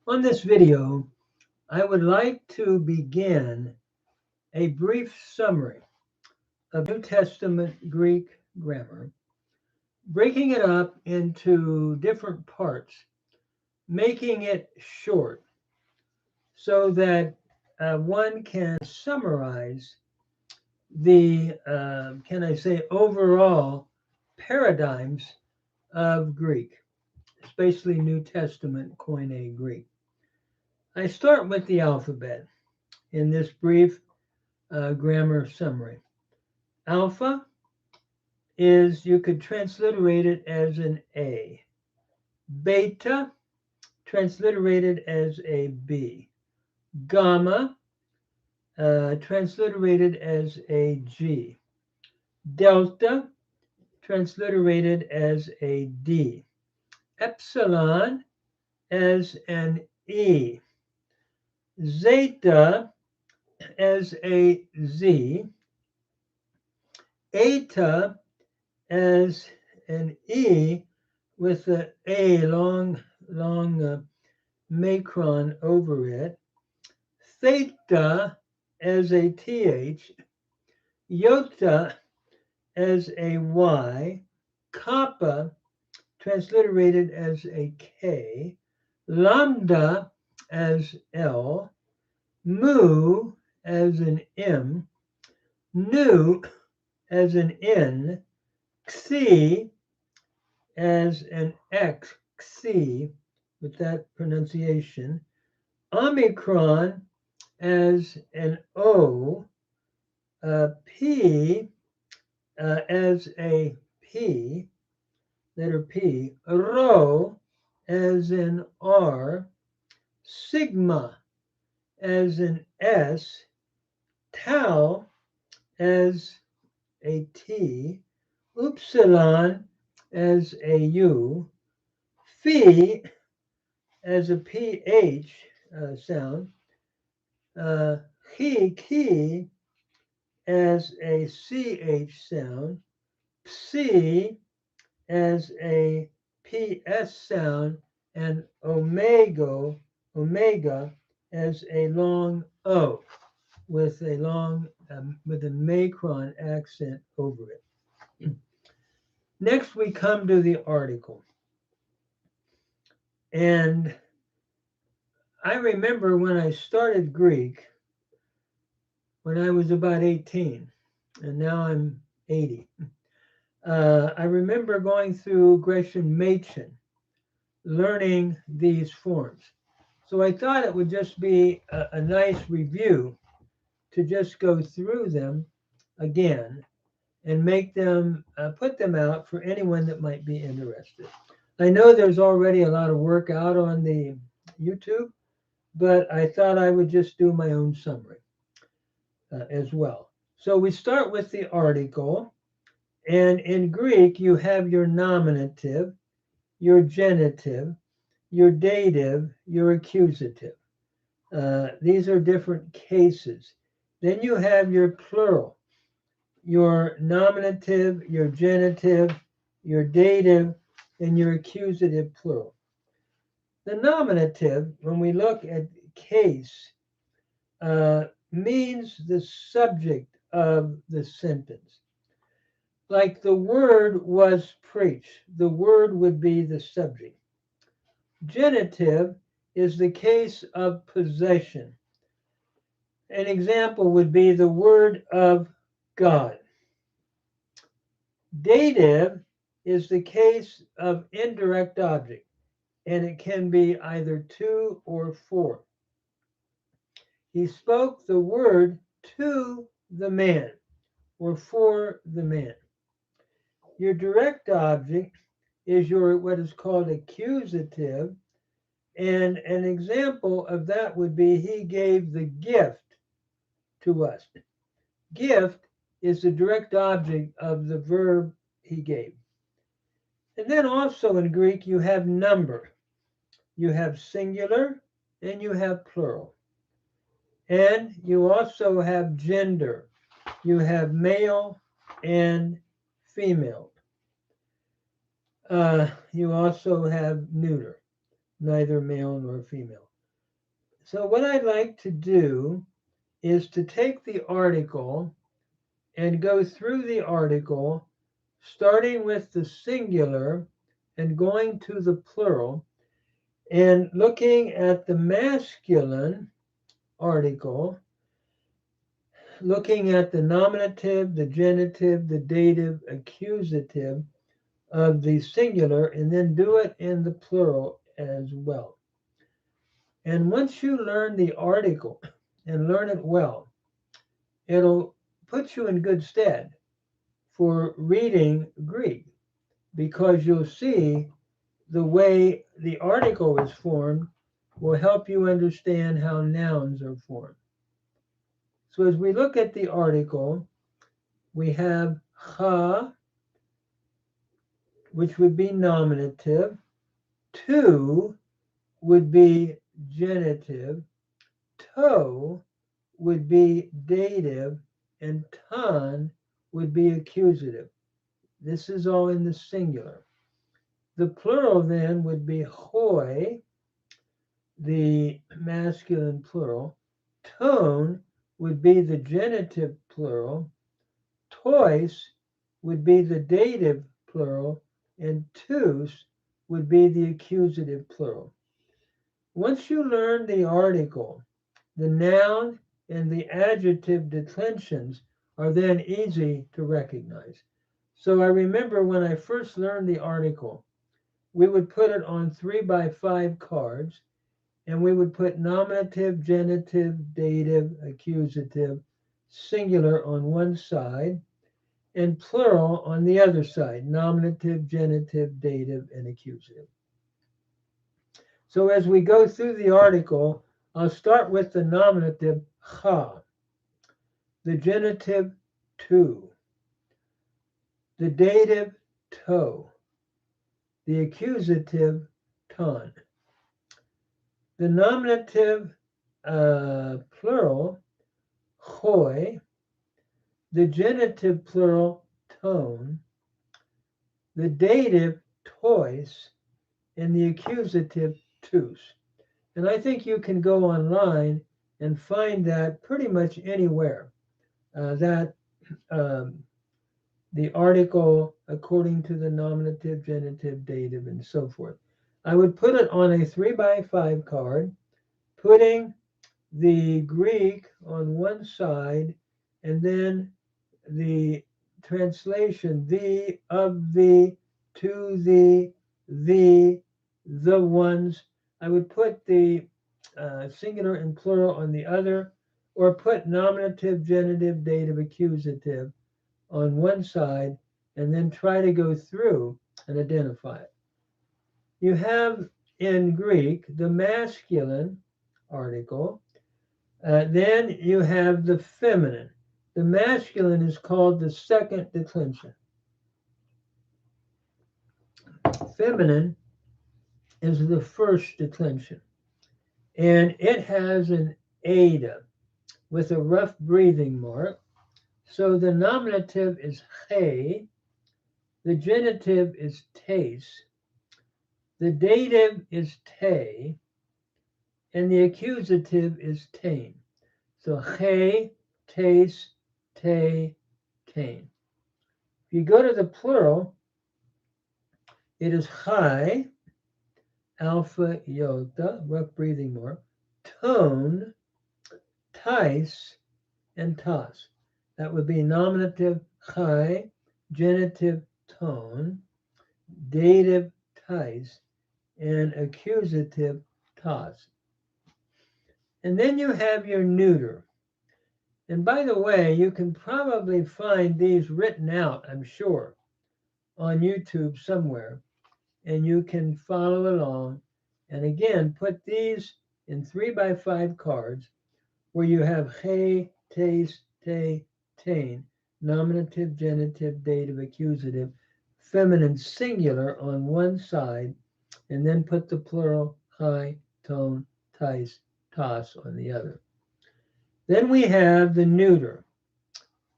On this video, I would like to begin a brief summary of New Testament Greek grammar, breaking it up into different parts, making it short so that one can summarize the, overall paradigms of Greek, especially New Testament Koine Greek. I start with the alphabet in this brief grammar summary. Alpha is, you could transliterate it as an A. Beta, transliterated as a B. Gamma, transliterated as a G. Delta, transliterated as a D. Epsilon as an E. Zeta as a Z. Eta as an E with a long macron over it. Theta as a TH. Iota as a Y. Kappa transliterated as a K. Lambda as L. Mu as an M. Nu as an N. Xi as an X, Xi, with that pronunciation. Omicron as an O. P as a P, letter P. Rho as an R. Sigma as an S. Tau as a T. Upsilon as a U. Phi as a PH sound. Chi as a CH sound. Psi as a PS sound. And omega as a long O with a macron accent over it. Next, we come to the article. And I remember when I started Greek, when I was about 18, and now I'm 80. I remember going through Grecian Machen, learning these forms. So I thought it would just be a nice review to just go through them again and make them, put them out for anyone that might be interested. I know there's already a lot of work out on the YouTube, but I thought I would just do my own summary as well. So we start with the article, and in Greek you have your nominative, your genitive, your dative, your accusative. These are different cases. Then you have your plural, your nominative, your genitive, your dative, and your accusative plural. The nominative, when we look at case, means the subject of the sentence. Like the word was preached, the word would be the subject. Genitive is the case of possession. An example would be the word of God. Dative is the case of indirect object, and it can be either to or for. He spoke the word to the man or for the man. Your direct object is your what is called accusative, and an example of that would be he gave the gift to us. Gift is the direct object of the verb he gave. And then also in Greek you have number. You have singular and you have plural. And you also have gender. You have male and female. You also have neuter, neither male nor female. So what I'd like to do is to take the article and go through the article, starting with the singular and going to the plural, and looking at the masculine article, looking at the nominative, the genitive, the dative, accusative of the singular, and then do it in the plural as well. And once you learn the article and learn it well, it'll put you in good stead for reading Greek, because you'll see the way the article is formed will help you understand how nouns are formed. So as we look at the article, we have ha, which would be nominative, tu would be genitive, to would be dative, and ton would be accusative. This is all in the singular. The plural then would be hoi, the masculine plural. Tone would be the genitive plural. Tois would be the dative plural. And tous would be the accusative plural. Once you learn the article, the noun and the adjective declensions are then easy to recognize. So I remember when I first learned the article, we would put it on 3x5 cards, and we would put nominative, genitive, dative, accusative, singular on one side, and plural on the other side, nominative, genitive, dative, and accusative. So as we go through the article, I'll start with the nominative ha, the genitive tu, the dative to, the accusative ton. The nominative plural hoi, the genitive plural tone, the dative tois, and the accusative tous. And I think you can go online and find that pretty much anywhere. That the article according to the nominative, genitive, dative, and so forth. I would put it on a 3x5 card, putting the Greek on one side and then the translation, the, of the, to the ones. I would put the singular and plural on the other, or put nominative, genitive, dative, accusative on one side, and then try to go through and identify it. You have in Greek the masculine article, then you have the feminine. The masculine is called the second declension. Feminine is the first declension, and it has an eta with a rough breathing mark. So the nominative is he, the genitive is tes, the dative is te, and the accusative is tain. So he, tes, te, tain. If you go to the plural, it is high, alpha, iota, rough breathing mark, tone, tis, and tas. That would be nominative high, genitive tone, dative tis, and accusative tas. And then you have your neuter. And by the way, you can probably find these written out, I'm sure, on YouTube somewhere, and you can follow along. And again, put these in 3x5 cards where you have he, tes, te, tain, nominative, genitive, dative, accusative, feminine singular on one side, and then put the plural high, tone, tis, tas on the other. Then we have the neuter.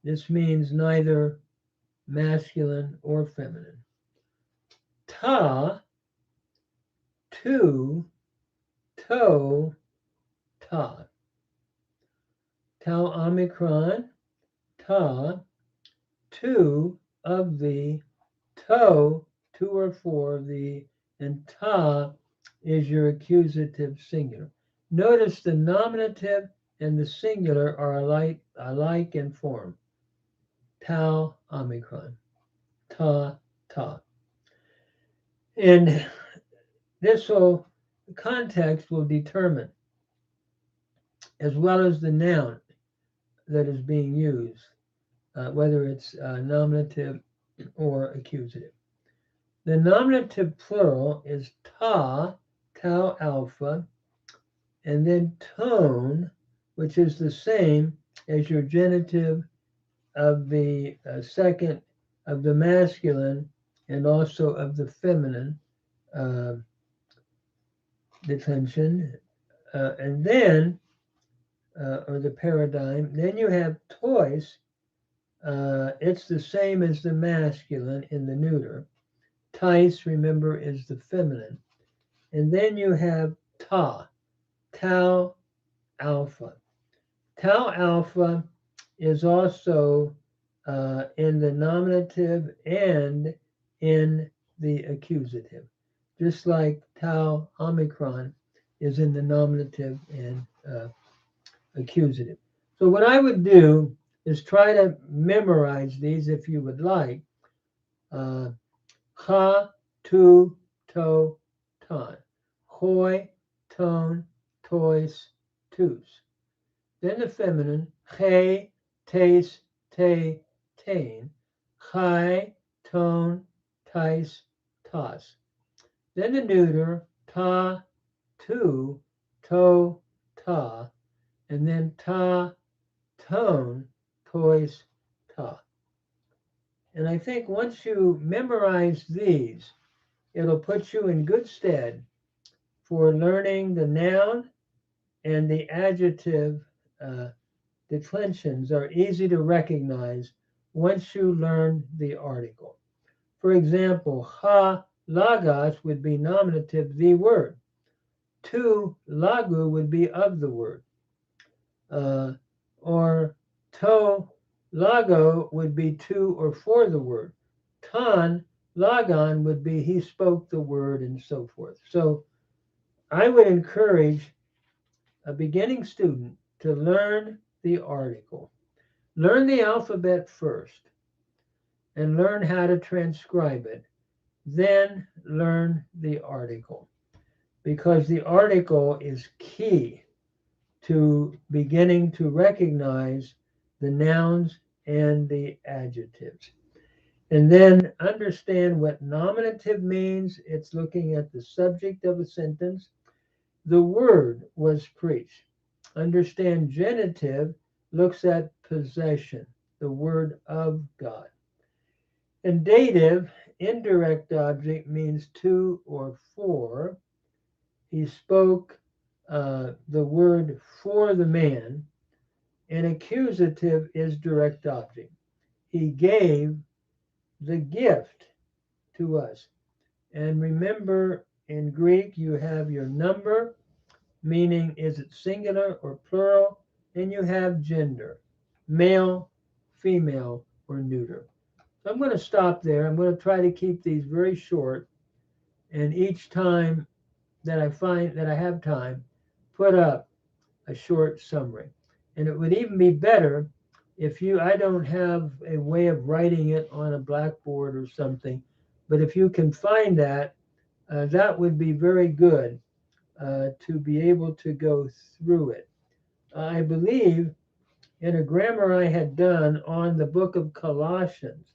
This means neither masculine or feminine. Ta, tu, to, ta. Tau omicron, ta, two of the, to, two or four of the, and ta is your accusative singular. Notice the nominative and the singular are alike in form. Tau omicron, ta, ta. And this will, the context will determine, as well as the noun that is being used, whether it's nominative or accusative. The nominative plural is ta, tau alpha, and then tone, which is the same as your genitive of the second, of the masculine, and also of the feminine uh, declension. And then, or the paradigm, then you have tois. It's the same as the masculine in the neuter. Tais, remember, is the feminine. And then you have ta, tau alpha. Tau alpha is also in the nominative and in the accusative, just like tau omicron is in the nominative and accusative. So what I would do is try to memorize these if you would like. Ha, tu, to, ton. Hoi, ton, tois, tus. Then the feminine, he, tes, te, tain. Chai, ton, tais, tas. Then the neuter, ta, tu, to, ta. And then ta, tone, tois, ta. And I think once you memorize these, it'll put you in good stead for learning the noun and the adjective declensions are easy to recognize once you learn the article. For example, ha lagos would be nominative, the word. Tu lagu would be of the word. Or to lago would be to or for the word. Ton lagon would be he spoke the word, and so forth. So I would encourage a beginning student to learn the article. Learn the alphabet first and learn how to transcribe it. Then learn the article, because the article is key to beginning to recognize the nouns and the adjectives. And then understand what nominative means. It's looking at the subject of a sentence. The word was preached. Understand genitive looks at possession, the word of God. And dative, indirect object, means to or for. He spoke the word for the man. And accusative is direct object. He gave the gift to us. And remember, in Greek, you have your number, meaning is it singular or plural, and you have gender, male, female, or neuter. So I'm going to stop there. I'm going to try to keep these very short, and each time that I find that I have time, put up a short summary. And it would even be better if I don't have a way of writing it on a blackboard or something, but if you can find that, that would be very good to be able to go through it. I believe in a grammar I had done on the book of Colossians,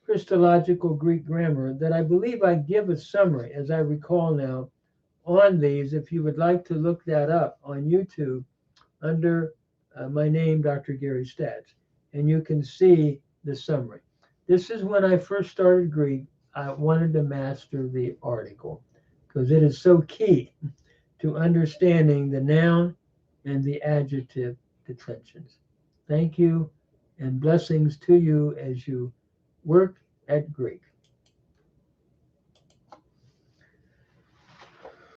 Christological Greek grammar, that I believe I give a summary, as I recall now, on these. If you would like to look that up on YouTube under my name, Dr. Gary Stats, and you can see the summary. This is when I first started Greek. I wanted to master the article because it is so key to understanding the noun and the adjective declensions. Thank you, and blessings to you as you work at Greek.